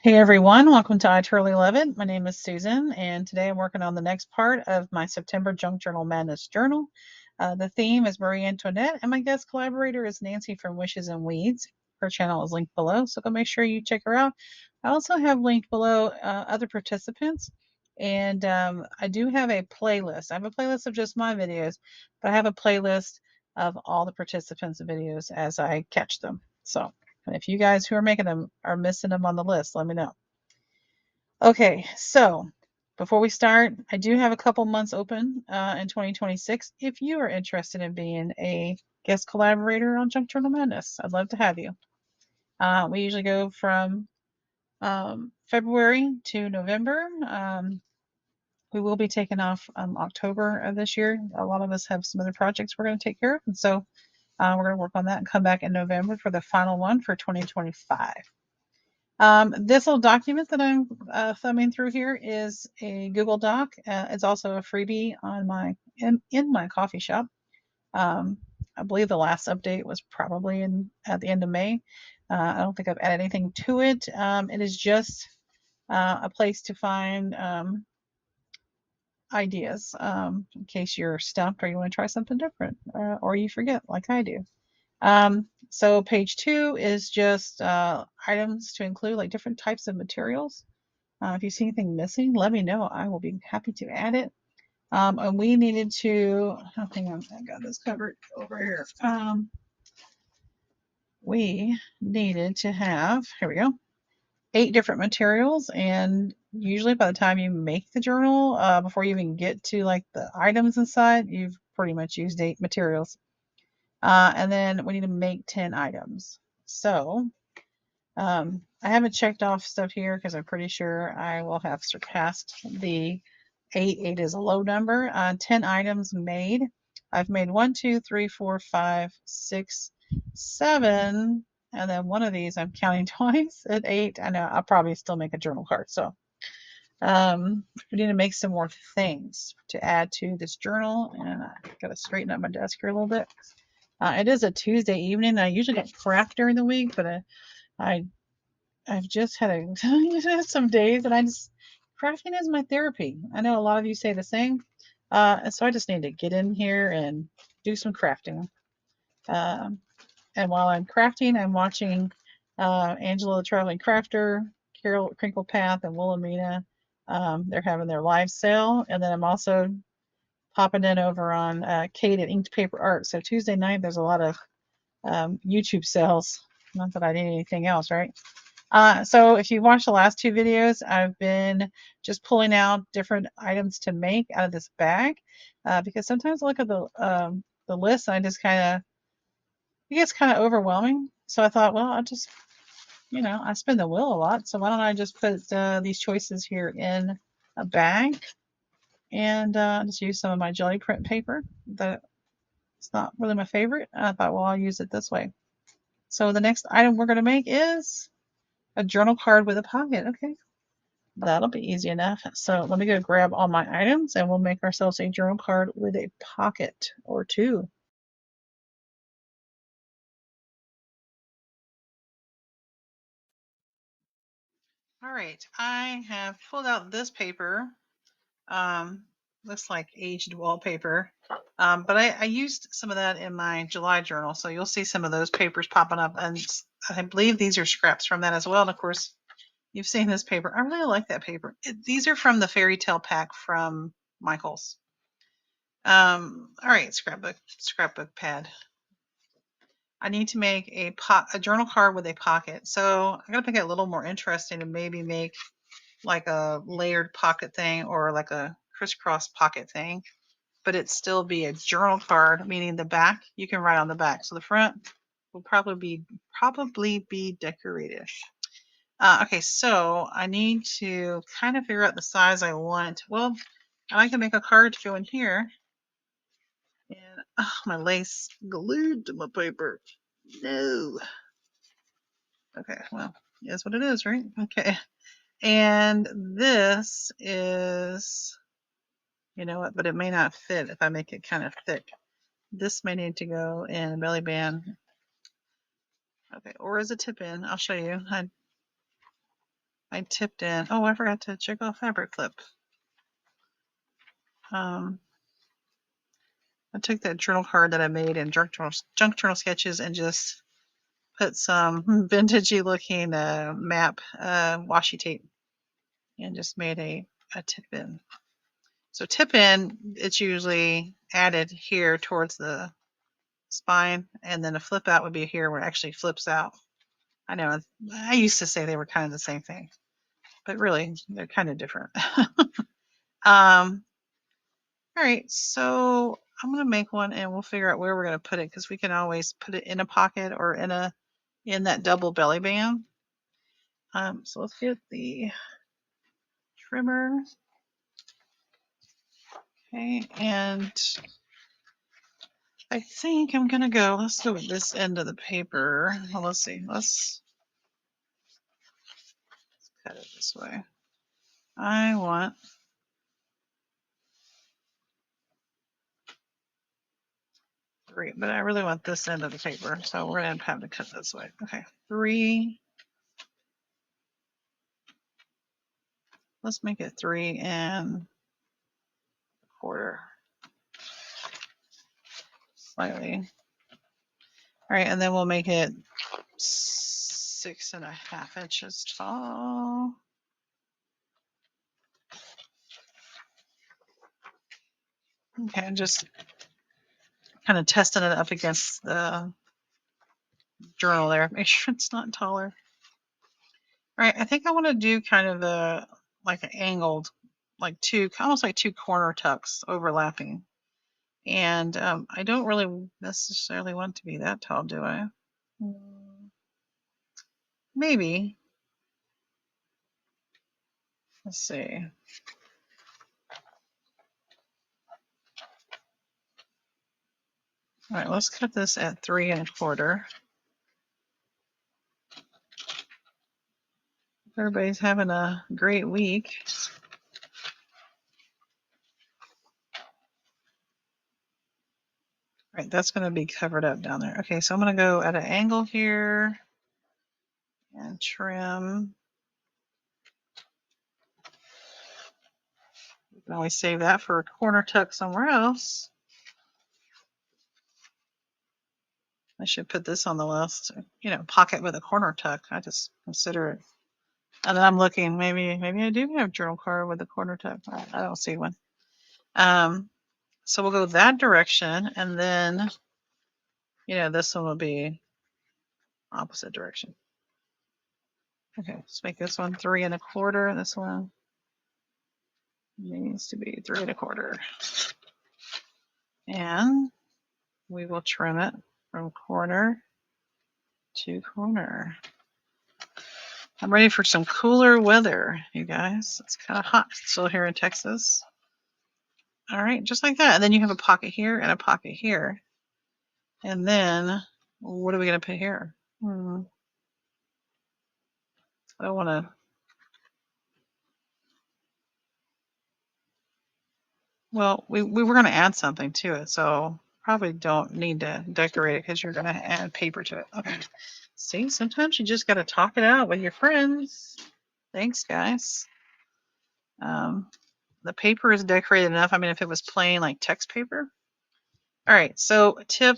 Hey everyone, welcome to I Truly Love It. My name is Susan, and today I'm working on the next part of my September Junk Journal Madness journal. The theme is Marie Antoinette, and my guest collaborator is Nancy from Wishes and Weeds. Her channel is linked below, so go make sure you check her out. I also have linked below other participants, and I do have a playlist. I have a playlist of just my videos, but I have a playlist of all the participants' videos as I catch them. So. And if you guys who are making them are missing them on the list, let me know. Okay, so before we start, I do have a couple months open in 2026. If you are interested in being a guest collaborator on Junk Journal Madness, I'd love to have you. We usually go from February to November. We will be taking off October of this year. A lot of us have some other projects we're going to take care of, and so we're going to work on that and come back in November for the final one for 2025. This little document that I'm thumbing through here is a Google Doc. It's also a freebie on in my coffee shop. I believe the last update was probably at the end of May. I don't think I've added anything to it. It is just a place to find ideas in case you're stumped or you want to try something different or you forget like I do. So page 2 is just items to include, like different types of materials. If you see anything missing, let me know. I will be happy to add it. And we needed to, oh, hang on, I got this covered over here. We needed to have, here we go, 8 different materials. And usually by the time you make the journal, before you even get to like the items inside, you've pretty much used 8 materials. And then we need to make 10 items. So I haven't checked off stuff here because I'm pretty sure I will have surpassed the 8. 8 is a low number. 10 items made. I've made 1, 2, 3, 4, 5, 6, 7, and then one of these I'm counting twice at 8. I know I'll probably still make a journal card. So we need to make some more things to add to this journal, and I got to straighten up my desk here a little bit. It is a Tuesday evening. I usually don't craft during the week, but I've just had some days, and crafting is my therapy. I know a lot of you say the same, and so I just need to get in here and do some crafting. And while I'm crafting, I'm watching Angela the Traveling Crafter, Carol Crinkle Path, and Wilhelmina. They're having their live sale, and then I'm also popping in over on Kate at Inked Paper Art. So Tuesday night, there's a lot of YouTube sales. Not that I need anything else, right? So if you've watched the last 2 videos, I've been just pulling out different items to make out of this bag because sometimes I look at the list and it gets kind of overwhelming. So I thought, well, I'll just, I spin the wheel a lot, so why don't I just put these choices here in a bag and just use some of my jelly print paper that it's not really my favorite. I thought, well, I'll use it this way. So the next item we're going to make is a journal card with a pocket. Okay, that'll be easy enough. So let me go grab all my items and we'll make ourselves a journal card with a pocket or 2. All right, I have pulled out this paper. Looks like aged wallpaper. But I used some of that in my July journal, so you'll see some of those papers popping up, and I believe these are scraps from that as well. And of course, you've seen this paper. I really like that paper. These are from the fairy tale pack from Michaels. All right, scrapbook pad. I need to make a journal card with a pocket. So I'm gonna make it a little more interesting and maybe make like a layered pocket thing or like a crisscross pocket thing, but it still be a journal card, meaning the back you can write on the back. So the front will probably be decorated. Okay, so I need to kind of figure out the size I want. Well, I like to make a card to go in here. And my lace glued to my paper. No. Okay, well, is what it is, right? Okay. And this is, you know what, but it may not fit if I make it kind of thick. This may need to go in a belly band. Okay, or as a tip in. I'll show you. I tipped in. Oh, I forgot to check off fabric clip. I took that journal card that I made in junk journal sketches and just put some vintagey looking map washi tape and just made a tip in. So tip in, it's usually added here towards the spine, and then a flip out would be here where it actually flips out. I know I used to say they were kind of the same thing, but really they're kind of different. All right, so I'm gonna make one and we'll figure out where we're gonna put it because we can always put it in a pocket or in that double belly band. So let's get the trimmer. Okay, and I think I'm gonna go. Let's go with this end of the paper. Well, let's see. Let's cut it this way. I want 3, but I really want this end of the paper, so we're gonna have to cut this way. Okay, 3. Let's make it 3 1/4. Slightly. All right, and then we'll make it 6.5 inches tall. Okay, and just kind of testing it up against the journal there. Make sure it's not taller. All right, I think I want to do kind of like an angled, like almost like 2 corner tucks overlapping. And I don't really necessarily want to be that tall, do I? Maybe. Let's see. All right, let's cut this at 3 1/4. Everybody's having a great week. All right, that's going to be covered up down there. Okay, so I'm going to go at an angle here and trim. You can always save that for a corner tuck somewhere else. I should put this on the list. You know, pocket with a corner tuck. I just consider it. And then I'm looking. Maybe I do have a journal card with a corner tuck. I don't see one. So we'll go that direction, and then this one will be opposite direction. Okay, let's make this one 3 1/4. This one needs to be 3 1/4. And we will trim it from corner to corner. I'm ready for some cooler weather, you guys. It's kind of hot still here in Texas. All right, just like that. And then you have a pocket here and a pocket here. And then what are we going to put here? I don't want to. Well, we were going to add something to it, so probably don't need to decorate it because you're going to add paper to it. Okay. See, sometimes you just got to talk it out with your friends. Thanks, guys. The paper is decorated enough. I mean, if it was plain like text paper. All right, so a tip.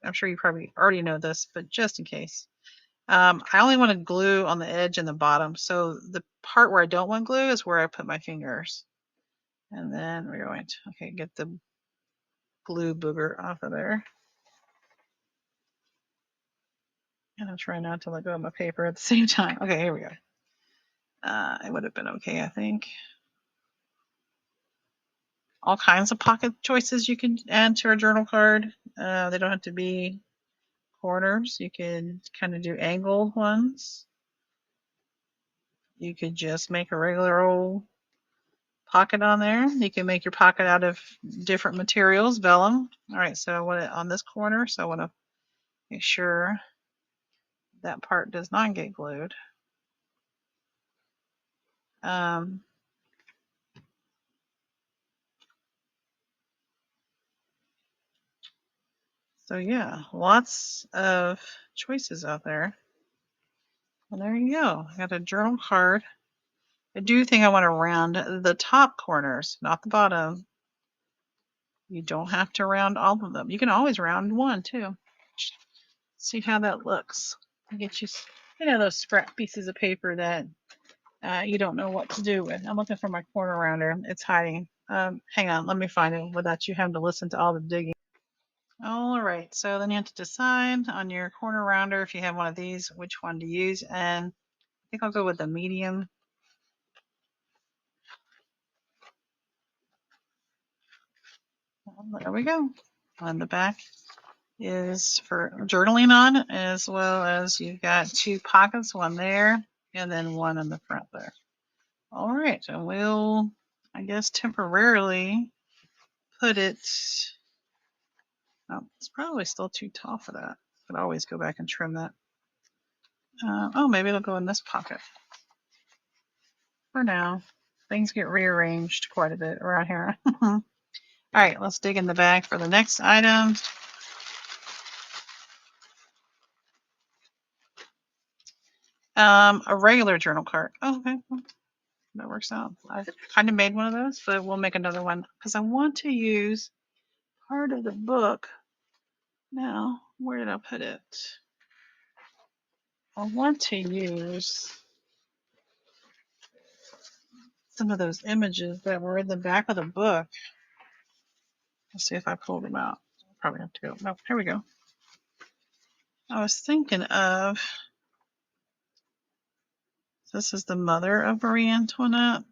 I'm sure you probably already know this, but just in case. I only want to glue on the edge and the bottom. So the part where I don't want glue is where I put my fingers. And then we're going to, get the glue booger off of there. And I'm trying not to let go of my paper at the same time. Okay, here we go. It would have been okay, I think. All kinds of pocket choices you can add to a journal card. They don't have to be corners. You can kind of do angled ones. You could just make a regular old pocket on there. You can make your pocket out of different materials, vellum. All right, so I want it on this corner, so I want to make sure that part does not get glued. So yeah, lots of choices out there. Well, there you go. I got a journal card. I do think I want to round the top corners, not the bottom. You don't have to round all of them. You can always round one too. See how that looks. Get you, those scrap pieces of paper that you don't know what to do with. I'm looking for my corner rounder. It's hiding. Hang on, let me find it without you having to listen to all the digging. All right, so then you have to decide on your corner rounder if you have one of these, which one to use. And I think I'll go with the medium. There we go. On the back is for journaling on, as well as you've got two pockets, one there and then one in the front there. All right, and we'll, I guess, temporarily put it. Oh, it's probably still too tall for that. Could always go back and trim that. Oh, maybe it'll go in this pocket. For now, things get rearranged quite a bit around here. All right, let's dig in the bag for the next item. A regular journal card. Oh, okay, that works out. I kind of made one of those, but we'll make another one because I want to use part of the book. Now, where did I put it? I want to use some of those images that were in the back of the book. Let's see if I pulled them out. I'll probably have to go. No, here we go. I was thinking of, this is the mother of Marie Antoinette.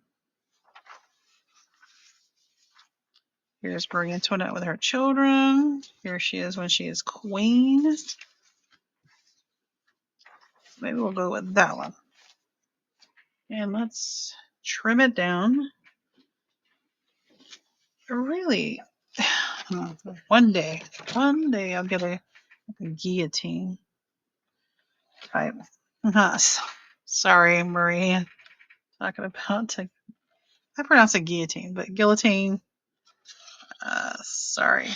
Here's Marie Antoinette with her children. Here she is when she is queen. Maybe we'll go with that one. And let's trim it down. Really, one day I'll get a guillotine type. Sorry, Marie. Talking about, I pronounce it guillotine, but guillotine. Sorry. I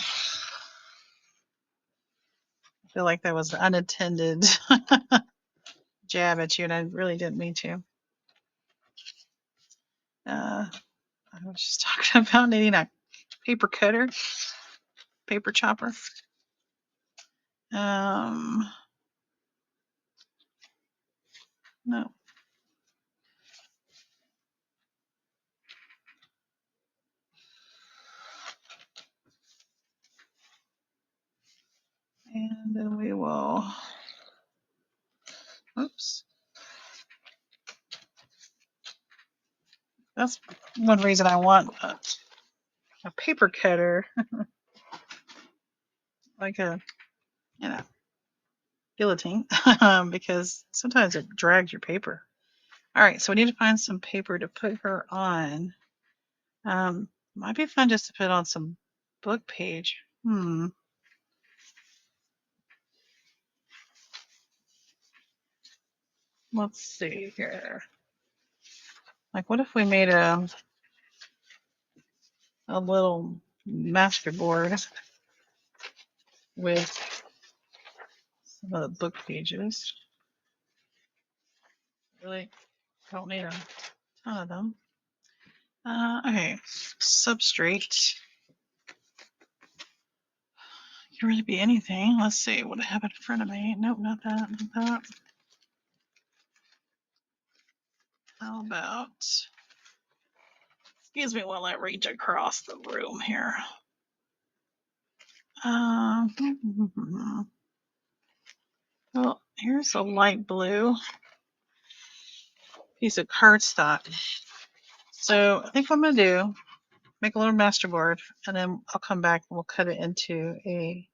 feel like that was unattended jab at you, and I really didn't mean to. I was just talking about needing a paper cutter, paper chopper. No. And then we will, oops. That's one reason I want a paper cutter, like a, guillotine, because sometimes it drags your paper. All right, so we need to find some paper to put her on. Might be fun just to put on some book page. Let's see here. Like, what if we made a little masterboard with some of the book pages? Really don't need a ton of them. Okay, substrate. Can really be anything. Let's see what I have in front of me. Nope, not that. Not that. How about? Excuse me while I reach across the room here. Well, here's a light blue piece of cardstock. So I think what I'm gonna do, make a little masterboard, and then I'll come back and we'll cut it into a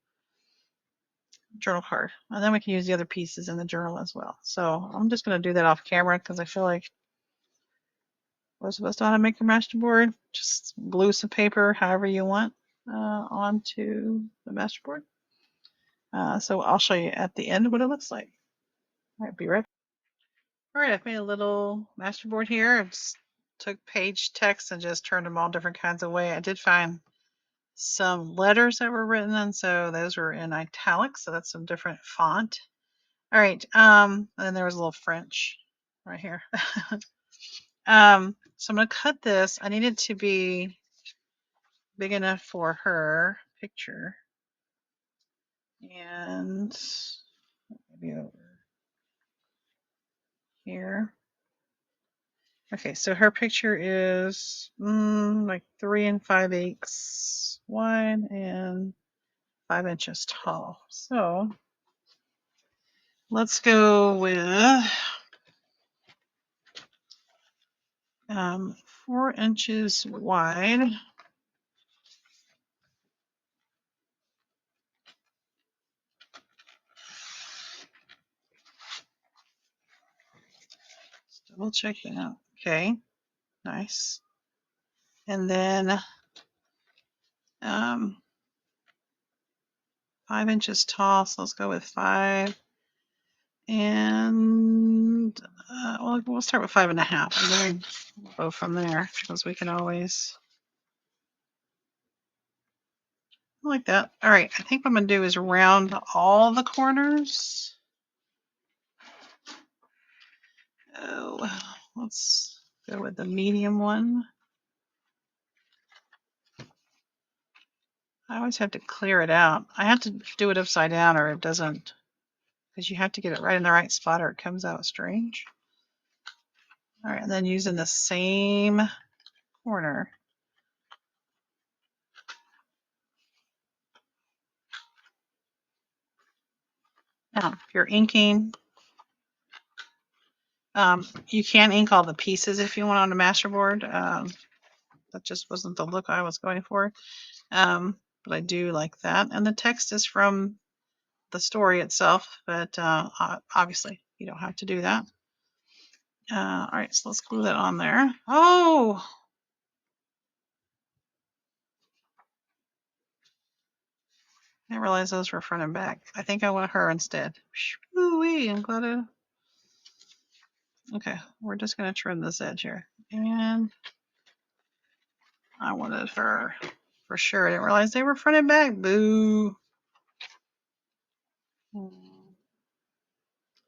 journal card, and then we can use the other pieces in the journal as well. So I'm just gonna do that off camera because I feel like we're supposed to know how to make a masterboard. Just glue some paper, however you want, onto the masterboard. So I'll show you at the end what it looks like. All right, be right back. All right, I've made a little masterboard here. I just took page text and just turned them all different kinds of way. I did find some letters that were written, and so those were in italics, so that's some different font. All right. And then there was a little French right here. So I'm gonna cut this. I need it to be big enough for her picture. And maybe over here. Okay, so her picture is like 3 5/8 wide and 5 inches tall. So let's go with 4 inches wide. Double check that out. Okay, nice. And then 5 inches tall. So let's go with 5. And well, we'll start with 5.5, and then we'll go from there because we can always like that. All right, I think what I'm gonna do is round all the corners. Oh, let's go with the medium one. I always have to clear it out. I have to do it upside down or it doesn't, because you have to get it right in the right spot or it comes out strange. All right, and then using the same corner. Now, if you're inking, you can ink all the pieces if you want on the masterboard. That just wasn't the look I was going for. But I do like that. And the text is from the story itself, but obviously you don't have to do that. All right, so let's glue that on there. Oh, I didn't realize those were front and back. I think I want her instead. Ooh-wee, I'm glad I... Okay, we're just going to trim this edge here. And I wanted her for sure. I didn't realize they were front and back. Boo.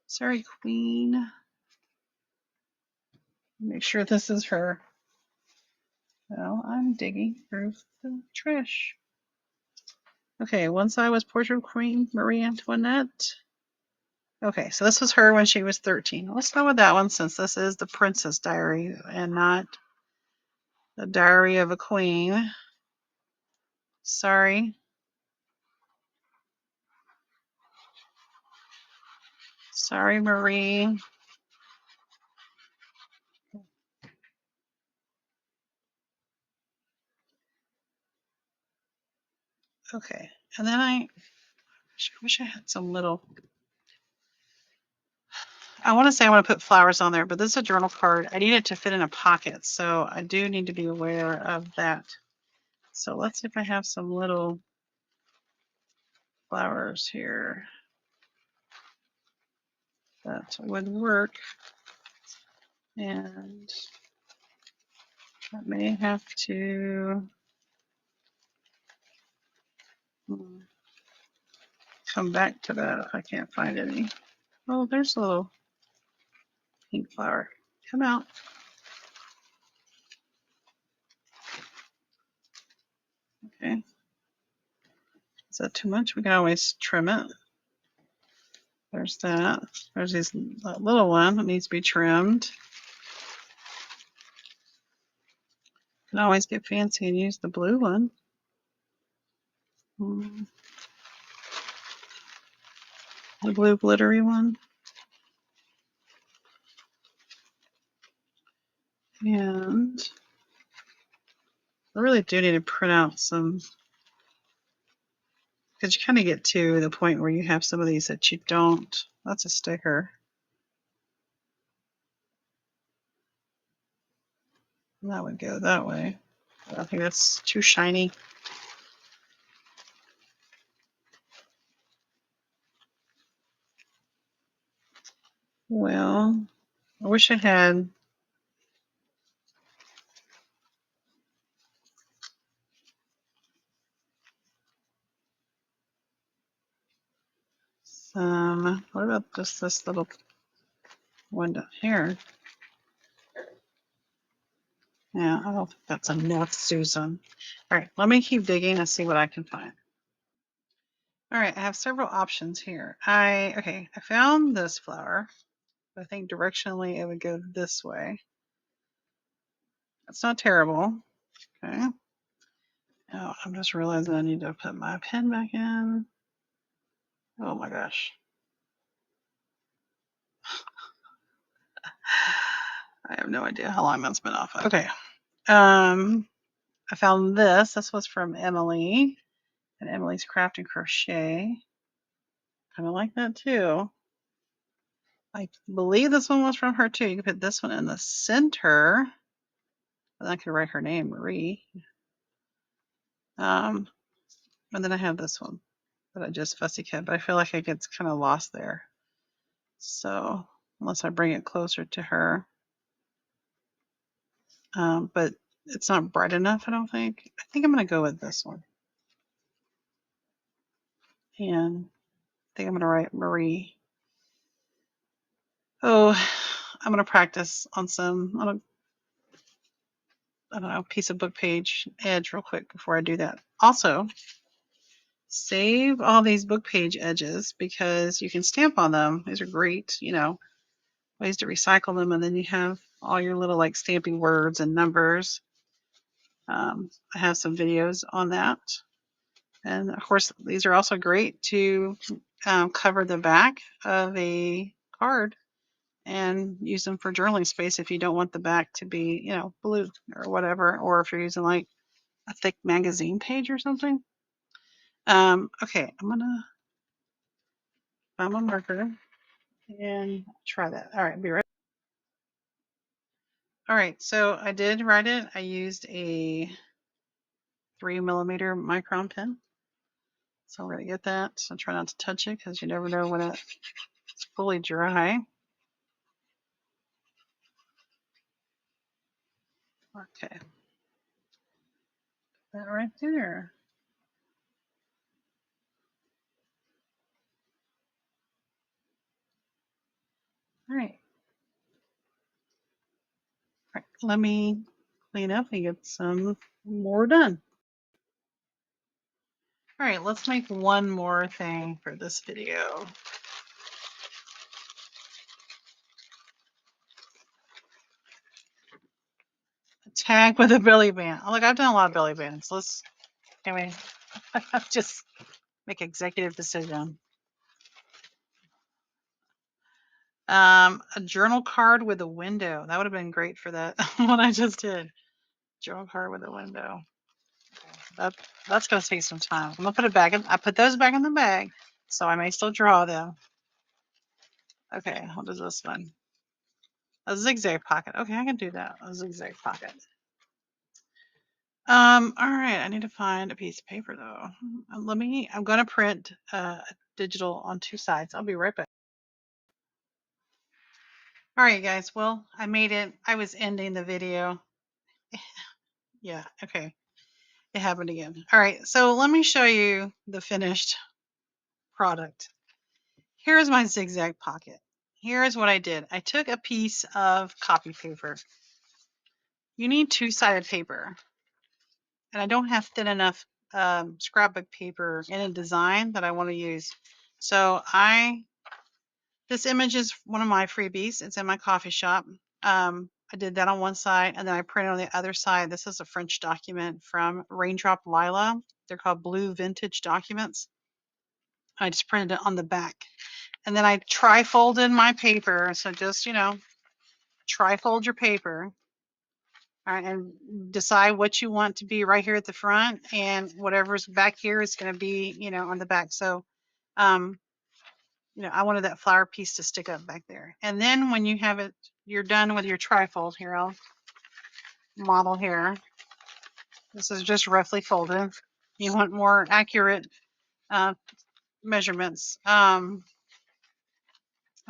Sorry, Queen. Make sure this is her. Well, I'm digging through the trash. Okay, one side was Portrait of Queen Marie Antoinette. Okay, so this was her when she was 13. Let's go with that one since this is the Princess Diary and not the Diary of a Queen. Sorry. Sorry, Marie. Okay, and then I wish I had some little... I want to say I want to put flowers on there, but this is a journal card. I need it to fit in a pocket, so I do need to be aware of that. So let's see if I have some little flowers here that would work. And I may have to come back to that if I can't find any. Oh, there's a little pink flower. Come out. Okay. Is that too much? We can always trim it. There's that. There's this little one that needs to be trimmed. You can always get fancy and use the blue one. The blue glittery one. And I really do need to print out some, because you kind of get to the point where you have some of these that you don't. That's a sticker. That would go that way. I think that's too shiny. Well, I wish I had What about just this little window here? Yeah, I don't think that's enough, Susan. All right, let me keep digging and see what I can find. All right, I have several options here. I found this flower. I think directionally it would go this way. That's not terrible. Okay. Now I'm just realizing I need to put my pen back in. Oh my gosh. I have no idea how long that's been off. Okay. I found this. This was from Emily and Emily's Craft and Crochet. Kind of like that too. I believe this one was from her too. You can put this one in the center. And I could write her name, Marie. And then I have this one that I just fussy cut, but I feel like it gets kind of lost there. So unless I bring it closer to her. But it's not bright enough, I don't think. I think I'm going to go with this one. And I think I'm going to write Marie. Oh, I'm going to practice on a I don't know, piece of book page edge real quick before I do that. Also, save all these book page edges because you can stamp on them. These are great, ways to recycle them. And then you have all your little like stamping words and numbers. I have some videos on that. And of course, these are also great to cover the back of a card and use them for journaling space if you don't want the back to be, blue or whatever, or if you're using like a thick magazine page or something. Okay, I'm gonna find my marker and try that. All right, be right. All right, so I did write it. I used a 3mm micron pen. So we're gonna get that. So try not to touch it because you never know when it's fully dry. Okay. That right there. All right. All right. Let me clean up and get some more done. All right, let's make one more thing for this video. A tag with a belly band. Oh, look, I've done a lot of belly bands. Can we just make executive decision? A journal card with a window. That would have been great for that what I just did. Journal card with a window. That's gonna take some time. I'm gonna put it back in. I put those back in the bag, so I may still draw them. Okay, what is this one? A zigzag pocket. Okay, I can do that. A zigzag pocket. All right, I need to find a piece of paper though. I'm gonna print digital on 2 sides. I'll be right back. All right, guys. Well, I made it. I was ending the video. Yeah, okay. It happened again. All right, so let me show you the finished product. Here's my zigzag pocket. Here's what I did. I took a piece of copy paper. You need 2-sided paper. And I don't have thin enough scrapbook paper in a design that I want to use. So this image is one of my freebies. It's in my coffee shop. I did that on one side and then I printed on the other side. This is a French document from Raindrop Lila. They're called blue vintage documents. I just printed it on the back. And then I tri-folded my paper. So just, tri-fold your paper. All right, and decide what you want to be right here at the front, and whatever's back here is going to be, on the back. So, I wanted that flower piece to stick up back there. And then when you have it, you're done with your tri-fold. Here, I'll model here. This is just roughly folded. You want more accurate measurements. I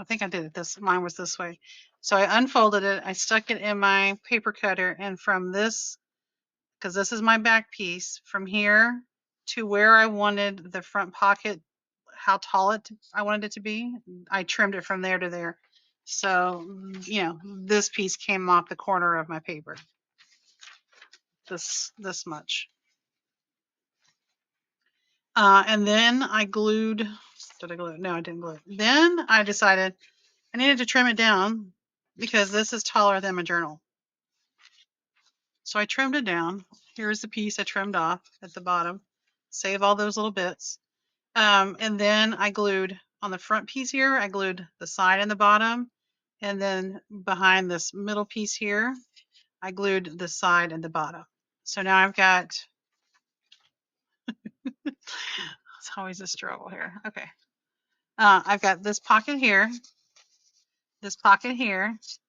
think I did it mine was this way. So I unfolded it, I stuck it in my paper cutter, and from this, because this is my back piece, from here to where I wanted the front pocket how tall I wanted it to be. I trimmed it from there to there. So, this piece came off the corner of my paper. This much. And then I glued, did I glue it? No, I didn't glue it. Then I decided I needed to trim it down because this is taller than my journal. So I trimmed it down. Here's the piece I trimmed off at the bottom. Save all those little bits. And then I glued on the front piece here, I glued the side and the bottom. And then behind this middle piece here, I glued the side and the bottom. So now I've got, it's always a struggle here. Okay. I've got this pocket here,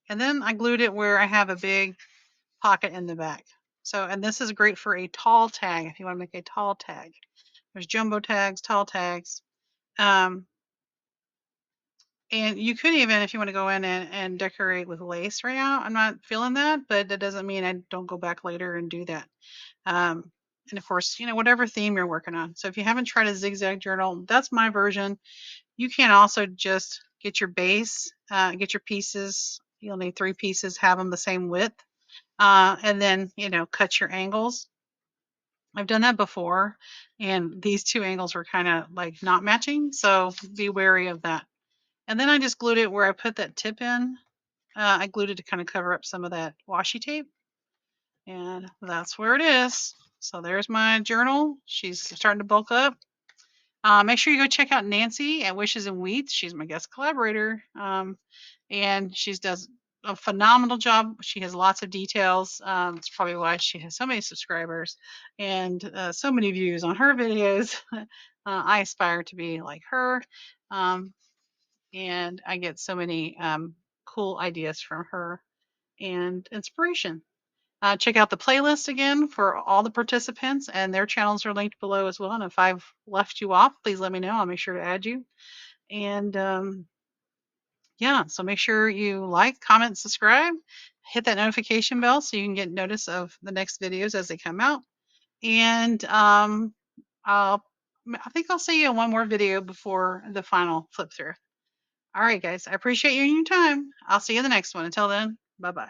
and then I glued it where I have a big pocket in the back. So, and this is great for a tall tag if you want to make a tall tag. There's jumbo tags, tall tags. And you could even, if you want to go in and decorate with lace right now, I'm not feeling that, but that doesn't mean I don't go back later and do that. And of course, whatever theme you're working on. So if you haven't tried a zigzag journal, that's my version. You can also just get your base, get your pieces. You'll need 3 pieces, have them the same width, and then, cut your angles. I've done that before, and these 2 angles were kind of like not matching, so be wary of that. And then I just glued it where I put that tip in. I glued it to kind of cover up some of that washi tape, and that's where it is. So there's my journal. She's starting to bulk up. Make sure you go check out Nancy at Wishes and Wheats. She's my guest collaborator, and she does a phenomenal job. She has lots of details. It's probably why she has so many subscribers and so many views on her videos. I aspire to be like her, and I get so many cool ideas from her and inspiration. Check out the playlist again for all the participants, and their channels are linked below as well. And if I've left you off, please let me know. I'll make sure to add you. And yeah, so make sure you like, comment, subscribe, hit that notification bell so you can get notice of the next videos as they come out. And I think I'll see you in one more video before the final flip through. All right, guys, I appreciate you and your time. I'll see you in the next one. Until then, bye bye.